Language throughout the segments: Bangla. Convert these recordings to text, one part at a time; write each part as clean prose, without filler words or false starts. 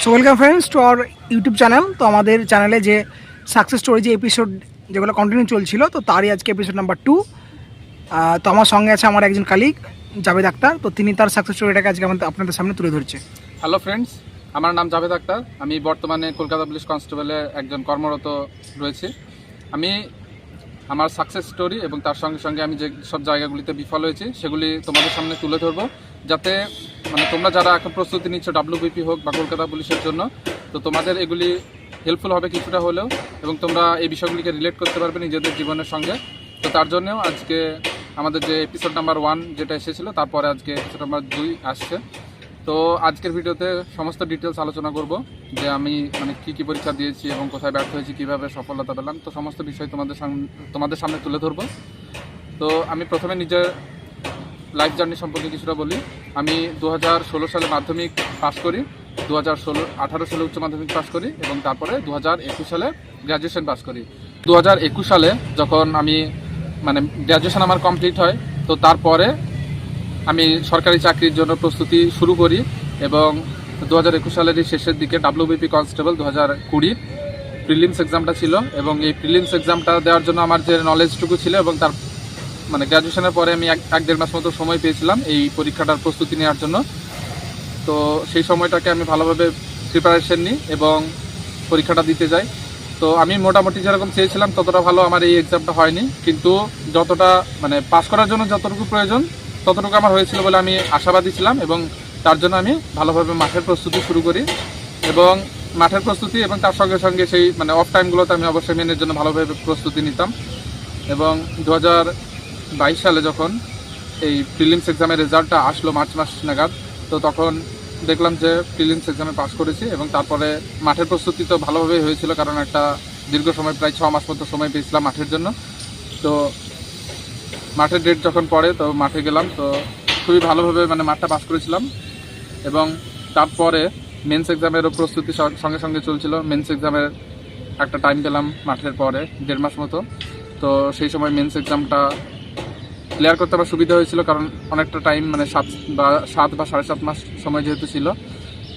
So welcome friends to our YouTube channel. তো আমাদের চ্যানেলে যে সাকসেস স্টোরি যে এপিসোড যেগুলো কন্টিনিউ চলছিল, তো তারই আজকে এপিসোড নাম্বার 2। তো আমার সঙ্গে আছে আমার একজন কালিগ জাভেদ আক্তার। তো তিনি তার সাকসেস স্টোরিটাকে আজকে আপনাদের সামনে তুলে ধরছে। হ্যালো ফ্রেন্ডস, আমার নাম জাভেদ আক্তার। আমি বর্তমানে কলকাতা পুলিশ কনস্টেবলে একজন কর্মরত রয়েছি। আমি আমার সাকসেস স্টোরি এবং তার সঙ্গে সঙ্গে আমি যে সব জায়গাগুলিতে বিফল হয়েছি সেগুলি তোমাদের সামনে তুলে ধরবো, যাতে তোমরা যারা এখন প্রস্তুতি নিচ্ছ ডাব্লিউবিপি হোক বা কলকাতা পুলিশের জন্য, তো তোমাদের এগুলি হেল্পফুল হবে কিছুটা হলেও, এবং তোমরা এই বিষয়গুলিকে রিলেট করতে পারবে নিজেদের জীবনের সঙ্গে। তো তার জন্যও আজকে আমাদের যে এপিসোড নাম্বার 1 যেটা এসেছিলো, তারপরে আজকে এপিসোড নাম্বার 2 আসছে। তো আজকের ভিডিওতে সমস্ত ডিটেলস আলোচনা করব যে আমি কী পরীক্ষা দিয়েছি এবং কোথায় ব্যর্থ হয়েছি, কীভাবে সফলতা পেলাম, তো সমস্ত বিষয় তোমাদের সামনে তুলে ধরবো। তো আমি প্রথমে নিজের লাইফ জার্নি সম্পর্কে কিছুটা বলি। আমি 2016 সালে মাধ্যমিক পাস করি, 2018 সালে উচ্চ মাধ্যমিক পাস করি এবং তারপরে 2021 সালে গ্র্যাজুয়েশন পাস করি। 2021 সালে যখন আমি গ্র্যাজুয়েশন আমার কমপ্লিট হয়, তো তারপরে আমি সরকারি চাকরির জন্য প্রস্তুতি শুরু করি এবং 2021 সালের শেষের দিকে ডাব্লিউবিপি কনস্টেবল 2020 প্রিলিমস এক্সামটা ছিল, এবং এই প্রিলিমস এক্সামটা দেওয়ার জন্য আমার যে নলেজটুকু ছিল এবং তার গ্র্যাজুয়েশনের পরে আমি 1-1.5 মাস মতো সময় পেয়েছিলাম এই পরীক্ষাটার প্রস্তুতি নেওয়ার জন্য। তো সেই সময়টাকে আমি ভালোভাবে প্রিপারেশন নিই এবং পরীক্ষাটা দিতে যাই। তো আমি মোটামুটি যেরকম চেয়েছিলাম ততটা ভালো আমার এই এক্সামটা হয়নি, কিন্তু যতটা পাস করার জন্য যতটুকু প্রয়োজন ততটুকু আমার হয়েছিল বলে আমি আশাবাদী ছিলাম, এবং তার জন্য আমি ভালোভাবে মাঠের প্রস্তুতি শুরু করি। এবং মাঠের প্রস্তুতি এবং তার সঙ্গে সঙ্গে সেই অফ টাইমগুলোতে আমি অবশ্যই মেনের জন্য ভালোভাবে প্রস্তুতি নিতাম। এবং 2022 সালে যখন এই প্রিলিমস এক্সামের রেজাল্টটা আসলো মার্চ মাস নাগাদ, তো তখন দেখলাম যে প্রিলিমস এক্সামে পাস করেছি, এবং তারপরে মাঠের প্রস্তুতি তো ভালোভাবেই হয়েছিল, কারণ একটা দীর্ঘ সময় প্রায় 6 মাস মতো সময় পেয়েছিলাম মাঠের জন্য। তো মাঠের ডেট যখন পড়ে তো মাঠে গেলাম, তো খুবই ভালোভাবে মাঠটা পাস করেছিলাম। এবং তারপরে মেন্স এক্সামেরও প্রস্তুতি সঙ্গে সঙ্গে চলছিল। মেন্স এক্সামের একটা টাইম পেলাম মাঠের পরে 1.5 মাস মতো। তো সেই সময় মেন্স এক্সামটা ক্লিয়ার করতে আমার সুবিধা হয়েছিল, কারণ অনেকটা টাইম 7 বা 7.5 মাস সময় যেহেতু ছিল।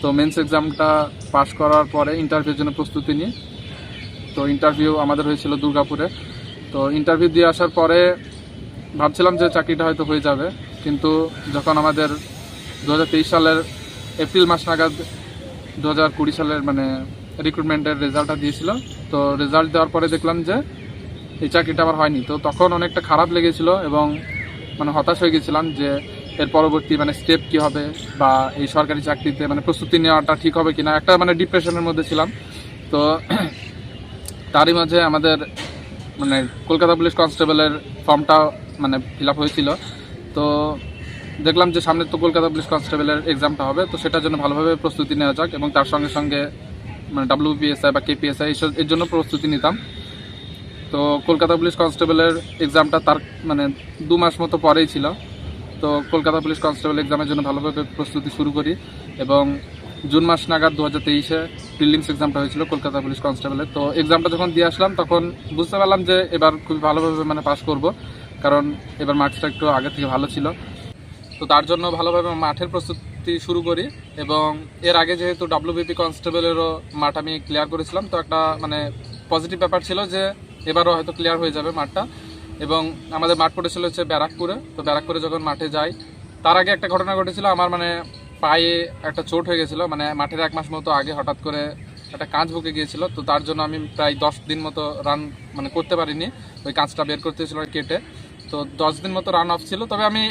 তো মেন্স এক্সামটা পাস করার পরে ইন্টারভিউর জন্য প্রস্তুতি নিই। তো ইন্টারভিউ আমাদের হয়েছিল দুর্গাপুরে। তো ইন্টারভিউ দিয়ে আসার পরে ভাবছিলাম যে চাকরিটা হয়তো হয়ে যাবে, কিন্তু যখন আমাদের 2023 সালের এপ্রিল মাস নাগাদ 2020 সালের রিক্রুটমেন্টের রেজাল্টটা দিয়েছিল, তো রেজাল্ট দেওয়ার পরে দেখলাম যে এই চাকরিটা আমার হয়নি। তো তখন অনেকটা খারাপ লেগেছিল এবং হতাশ হয়ে গেছিলাম যে এর পরবর্তী স্টেপ কী হবে, বা এই সরকারি চাকরিতে প্রস্তুতি নেওয়াটা ঠিক হবে কিনা, একটা ডিপ্রেশনের মধ্যে ছিলাম। তো তারই মাঝে আমাদের কলকাতা পুলিশ কনস্টেবলের ফর্মটা ফিল আপ হয়েছিল। তো দেখলাম যে সামনে তো কলকাতা পুলিশ কনস্টেবলের এক্সামটা হবে, তো সেটার জন্য ভালোভাবে প্রস্তুতি নেওয়া যাক, এবং তার সঙ্গে সঙ্গে ডাব্লিউপিএসআই বা কেপিএসআই এর জন্য প্রস্তুতি নিতাম। তো কলকাতা পুলিশ কনস্টেবলের এক্সামটা তার 2 মাস মতো পরেই ছিল। তো কলকাতা পুলিশ কনস্টেবল এক্সামের জন্য ভালোভাবে প্রস্তুতি শুরু করি, এবং জুন মাস নাগাদ 2023-এ প্রিলিমস এক্সামটা হয়েছিল কলকাতা পুলিশ কনস্টেবলের। তো এক্সামটা যখন দিয়ে আসলাম তখন বুঝতে পারলাম যে এবার খুব ভালোভাবে পাস করব, কারণ এবার মার্কসটা একটু আগে থেকে ভালো ছিল। তো তার জন্য ভালোভাবে মাঠের প্রস্তুতি শুরু করি, এবং এর আগে যেহেতু ডাব্লিউবিপি কনস্টেবলেরও মাঠ আমি ক্লিয়ার করেছিলাম, তো একটা পজিটিভ ব্যাপার ছিল যে এবারও হয়তো ক্লিয়ার হয়ে যাবে মাঠটা। এবং আমাদের মাঠ পড়েছিল হচ্ছে ব্যারাকপুরে। তো ব্যারাকপুরে যখন মাঠে যাই, তার আগে একটা ঘটনা ঘটেছিল। আমার পায়ে একটা চোট হয়ে গেছিলো, মাঠের 1 মাস মতো আগে হঠাৎ করে একটা কাঁচ বুকে গিয়েছিল। তো তার জন্য আমি প্রায় 10 দিন মতো রান করতে পারিনি, ওই কাঁচটা বের করতে হয়েছিল কেটে। তো 10 দিন মতো রান অফ ছিল। তবে আমি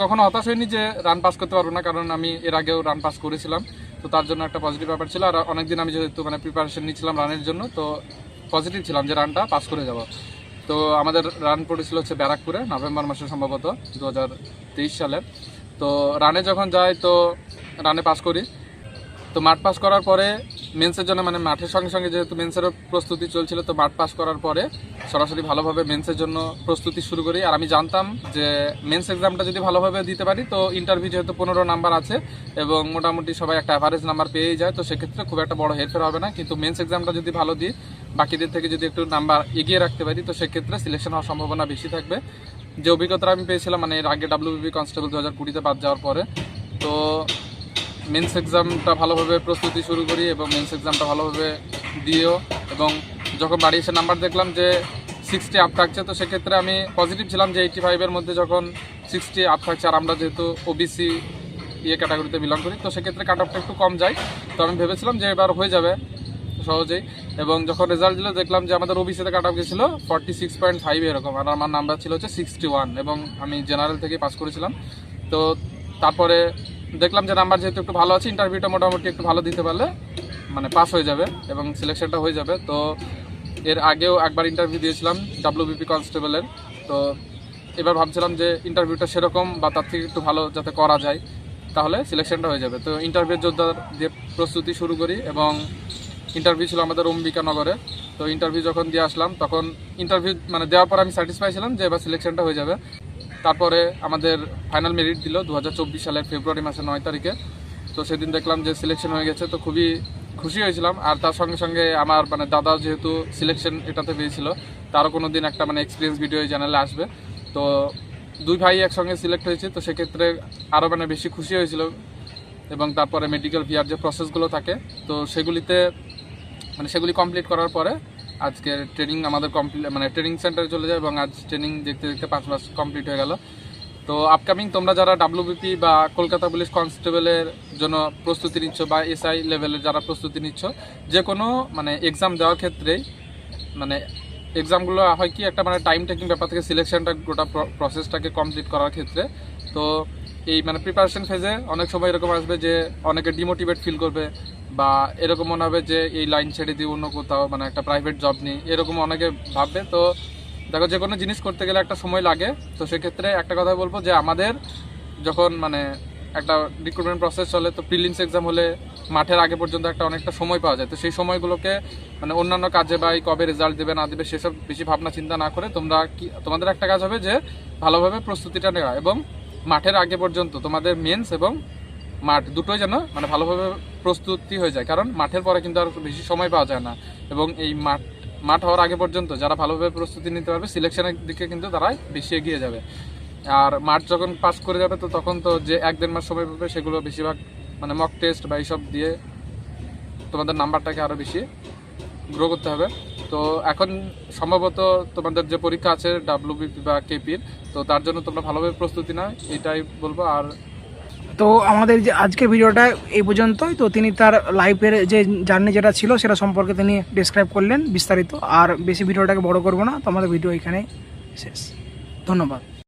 কখনো হতাশ হইনি যে রান পাস করতে পারবো না, কারণ আমি এর আগেও রান পাস করেছিলাম। তো তার জন্য একটা পজিটিভ ব্যাপার ছিল। আর অনেকদিন আমি যেহেতু প্রিপারেশন নিচ্ছিলাম রানের জন্য, তো পজিটিভ ছিলাম যে রানটা পাস করে যাব। তো আমাদের রান পড়েছিল হচ্ছে ব্যারাকপুরে নভেম্বর মাসে সম্ভবত 2023 সালের। তো রানে যখন যাই তো রানে পাস করি। তো মাঠ পাস করার পরে মেন্সের জন্য মাঠের সঙ্গে সঙ্গে যেহেতু মেন্সেরও প্রস্তুতি চলছিল, তো মাঠ পাস করার পরে সরাসরি ভালোভাবে মেন্সের জন্য প্রস্তুতি শুরু করি। আর আমি জানতাম যে মেন্স এক্সামটা যদি ভালোভাবে দিতে পারি, তো ইন্টারভিউ যেহেতু 15 নাম্বার আছে এবং মোটামুটি সবাই একটা অ্যাভারেজ নাম্বার পেয়েই যায়, তো সেক্ষেত্রে খুব একটা বড় হেরফের হবে না। কিন্তু মেন্স এক্সামটা যদি ভালো দিই, বাকিদের থেকে যদি একটু নাম্বার এগিয়ে রাখতে পারি, তো সেক্ষেত্রে সিলেকশন হওয়ার সম্ভাবনা বেশি থাকবে। যে অভিজ্ঞতা আমি পেয়েছিলাম এর আগে ডাব্লিউবিপি কনস্টেবল 2020-তে বাদ যাওয়ার পরে, তো মেন্স এক্সামটা ভালোভাবে প্রস্তুতি শুরু করি এবং মেন্স এক্সামটা ভালোভাবে দিয়েও, এবং যখন বাড়ি এসে নাম্বার দেখলাম যে 60 আপ থাকছে, তো সেক্ষেত্রে আমি পজিটিভ ছিলাম যে 85-এর মধ্যে যখন 60 আপ থাকছে, আর আমরা যেহেতু ওবিসি ক্যাটাগরিতে বিলং করি, তো সেক্ষেত্রে কাট অফটা একটু কম যায়। তো আমি ভেবেছিলাম যে এবার হয়ে যাবে সহজেই, এবং যখন রেজাল্ট দিল দেখলাম যে আমাদের ওবিসিতে কাট অফ গেছিল 46.5 এরকম, আর আমার নাম্বার ছিল হচ্ছে 61, এবং আমি জেনারেল থেকে পাস করেছিলাম। তো তারপরে দেখলাম যে নাম্বার যেহেতু একটু ভালো আছে, ইন্টারভিউটা মোটামুটি একটু ভালো দিতে পারলে মানে পাস হয়ে যাবে এবং সিলেকশনটা হয়ে যাবে। তো এর আগেও একবার ইন্টারভিউ দিয়েছিলাম WBP কনস্টেবলের, তো এবার ভাবছিলাম যে ইন্টারভিউটা সেরকম বা তার থেকে একটু ভালো যাতে করা যায়, তাহলে সিলেকশনটা হয়ে যাবে। তো ইন্টারভিউ যোদ্ধার দিয়ে প্রস্তুতি শুরু করি, এবং ইন্টারভিউ ছিল আমাদের অম্বিকা নগরে। তো ইন্টারভিউ যখন দিয়ে আসলাম, তখন ইন্টারভিউ মানে দেওয়ার পর আমি স্যাটিসফাই ছিলাম যে এবার সিলেকশনটা হয়ে যাবে। তারপরে আমাদের ফাইনাল মেরিট দিল 2024 সালের ফেব্রুয়ারি মাসের 9 তারিখে। তো সেদিন দেখলাম যে সিলেকশন হয়ে গেছে, তো খুবই খুশি হয়েছিলাম। আর তার সঙ্গে সঙ্গে আমার মানে দাদা যেহেতু সিলেকশন এটাতে পেয়েছিল, তারও কোনো দিন একটা মানে এক্সপিরিয়েন্স ভিডিও এই চ্যানেলে আসবে। তো দুই ভাই একসঙ্গে সিলেক্ট হয়েছে, তো সেক্ষেত্রে আরও মানে বেশি খুশি হয়েছিল। এবং তারপরে মেডিকেল ভিআর যে প্রসেসগুলো থাকে, তো সেগুলি কমপ্লিট করার পরে আজকে ট্রেনিং আমাদের মানে ট্রেনিং সেন্টারে চলে যায়, এবং আজ ট্রেনিং দেখতে দেখতে 5 মাস কমপ্লিট হয়ে গেল। তো আপকামিং তোমরা যারা WBP বা কলকাতা পুলিশ কনস্টেবলের জন্য প্রস্তুতি নিচ্ছ, বা SI লেভেলের যারা প্রস্তুতি নিচ্ছ, যে কোনো মানে এক্সাম দেওয়ার ক্ষেত্রেই মানে এক্সামগুলো হয় কি একটা মানে টাইম টেকিং ব্যাপার থেকে সিলেকশনটা গোটা প্রসেসটাকে কমপ্লিট করার ক্ষেত্রে। তো এই মানে প্রিপারেশন ফেজে অনেক সময় এরকম আসবে যে অনেকে ডিমোটিভেট ফিল করবে, বা এরকম মনে হবে যে এই লাইন ছেড়ে দিয়ে অন্য কোথাও মানে একটা প্রাইভেট জব নিই, এরকম অনেকে ভাববে। তো দেখো, যে কোনো জিনিস করতে গেলে একটা সময় লাগে। তো সেক্ষেত্রে একটা কথা বলবো যে আমাদের যখন মানে একটা রিক্রুটমেন্ট প্রসেস চলে, তো প্রিলিমস এক্সাম হলে মাঠের আগে পর্যন্ত একটা অনেকটা সময় পাওয়া যায়। তো সেই সময়গুলোকে মানে অন্যান্য কাজে বা কবে রেজাল্ট দেবে না দেবে সেসব বেশি ভাবনা চিন্তা না করে তোমাদের একটা কাজ হবে যে ভালোভাবে প্রস্তুতিটা নেওয়া, এবং মাঠের আগে পর্যন্ত তোমাদের মেন্স এবং মাঠ দুটোই যেন মানে ভালোভাবে প্রস্তুতি হয়ে যায়, কারণ মাঠের পরে কিন্তু আর বেশি সময় পাওয়া যায় না। এবং এই মাঠ হওয়ার আগে পর্যন্ত যারা ভালোভাবে প্রস্তুতি নিতে পারবে, সিলেকশনের দিকে কিন্তু তারাই বেশি এগিয়ে যাবে। আর মাঠ যখন পাস করে যাবে, তো তখন তো যে 1-1.5 মাস সময় পাবে, সেগুলো বেশিরভাগ মানে মক টেস্ট বা এইসব দিয়ে তোমাদের নাম্বারটাকে আরও বেশি গ্রো করতে হবে। তো এখন সম্ভবত তোমাদের যে পরীক্ষা আছে WBP বা KP-র, তো তার জন্য তোমরা ভালোভাবে প্রস্তুতি নাও, এটাই বলবো। আর তো আমাদের যে আজকের ভিডিওটা এই পর্যন্তই। তো তিনি তার লাইফের যে জার্নি যেটা ছিল সেটা সম্পর্কে তিনি ডিসক্রাইব করলেন বিস্তারিত। আর বেশি ভিডিওটাকে বড় করবো না, তো আমাদের ভিডিও এখানে শেষ। ধন্যবাদ।